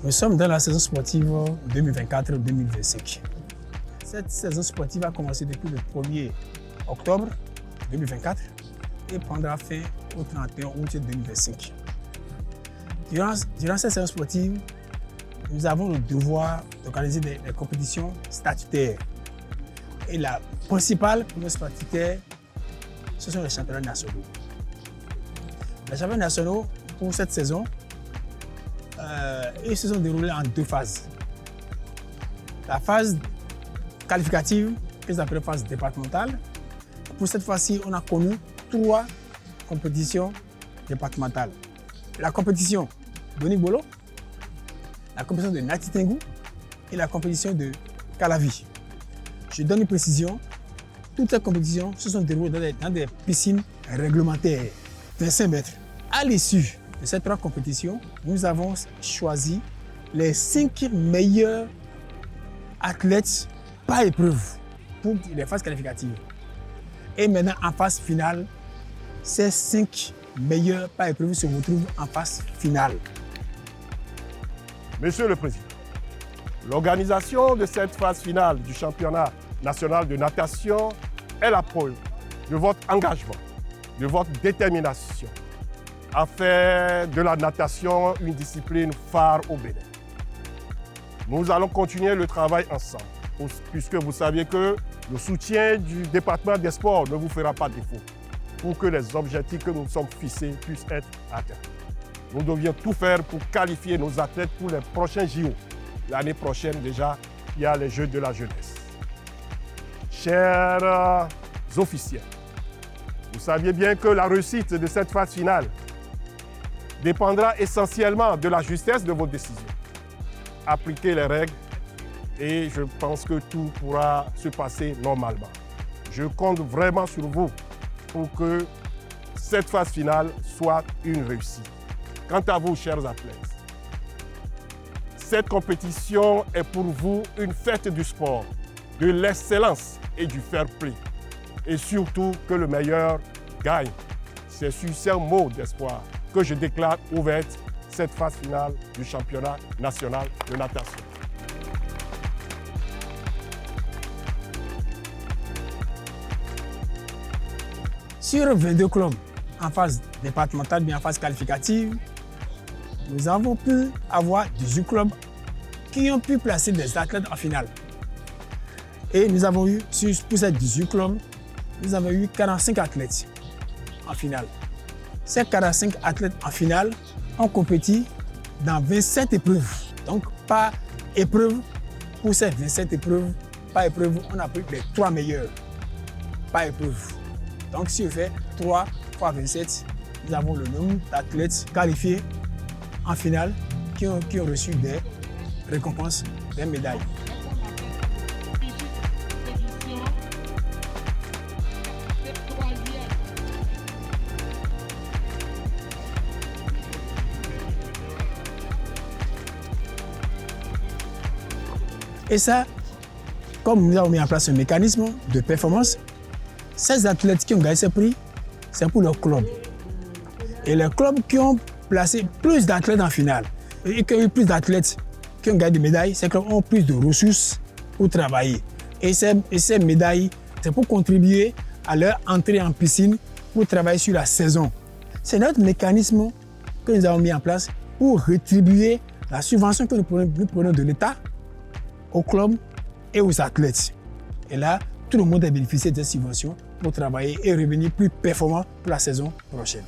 Nous sommes dans la saison sportive 2024-2025. Cette saison sportive a commencé depuis le 1er octobre 2024 et prendra fin au 31 août 2025. Durant cette saison sportive, nous avons le devoir d'organiser des compétitions statutaires. Et la principale pour nos statutaires, ce sont les championnats nationaux. Les championnats nationaux, pour cette saison, ils se sont déroulés en deux phases. La phase qualificative, qu'ils appellent phase départementale. Pour cette fois-ci, on a connu 3 compétitions départementales. La compétition de Bolo, la compétition de Nati Tengu et la compétition de Calavi. Je donne une précision, toutes ces compétitions se sont déroulées dans des piscines réglementaires, 25 mètres. À l'issue de ces 3 compétitions, nous avons choisi les 5 meilleurs athlètes par épreuve pour les phases qualificatives. Et maintenant, en phase finale, ces 5 meilleurs par épreuve se retrouvent en phase finale. Monsieur le Président, l'organisation de cette phase finale du championnat national de natation est la preuve de votre engagement, de votre détermination à faire de la natation une discipline phare au Bénin. Nous allons continuer le travail ensemble, puisque vous saviez que le soutien du département des sports ne vous fera pas défaut pour que les objectifs que nous sommes fixés puissent être atteints. Nous devions tout faire pour qualifier nos athlètes pour les prochains JO. L'année prochaine déjà, il y a les Jeux de la jeunesse. Chers officiels, vous saviez bien que la réussite de cette phase finale dépendra essentiellement de la justesse de vos décisions. Appliquez les règles et je pense que tout pourra se passer normalement. Je compte vraiment sur vous pour que cette phase finale soit une réussite. Quant à vous, chers athlètes, cette compétition est pour vous une fête du sport, de l'excellence et du fair play. Et surtout que le meilleur gagne. C'est sur ces mots d'espoir que je déclare ouverte cette phase finale du championnat national de natation. Sur 22 clubs en phase départementale, bien en phase qualificative, nous avons pu avoir 18 clubs qui ont pu placer des athlètes en finale. Et nous avons eu, pour ces 18 clubs, nous avons eu 45 athlètes en finale. Ces 45 athlètes en finale ont compéti dans 27 épreuves. Donc, par épreuve, pour ces 27 épreuves, par épreuve, on a pris les 3 meilleurs par épreuve. Donc, si on fait 3 fois 27, nous avons le nombre d'athlètes qualifiés en finale qui ont reçu des récompenses, des médailles. Et ça, comme nous avons mis en place un mécanisme de performance, ces athlètes qui ont gagné ce prix, c'est pour leur club. Et les clubs qui ont placé plus d'athlètes en finale et qui ont eu plus d'athlètes qui ont gagné des médailles, ces clubs ont plus de ressources pour travailler. Et ces médailles, c'est pour contribuer à leur entrée en piscine pour travailler sur la saison. C'est notre mécanisme que nous avons mis en place pour rétribuer la subvention que nous prenons de l'État aux clubs et aux athlètes. Et là, tout le monde a bénéficié de cette subvention pour travailler et revenir plus performant pour la saison prochaine.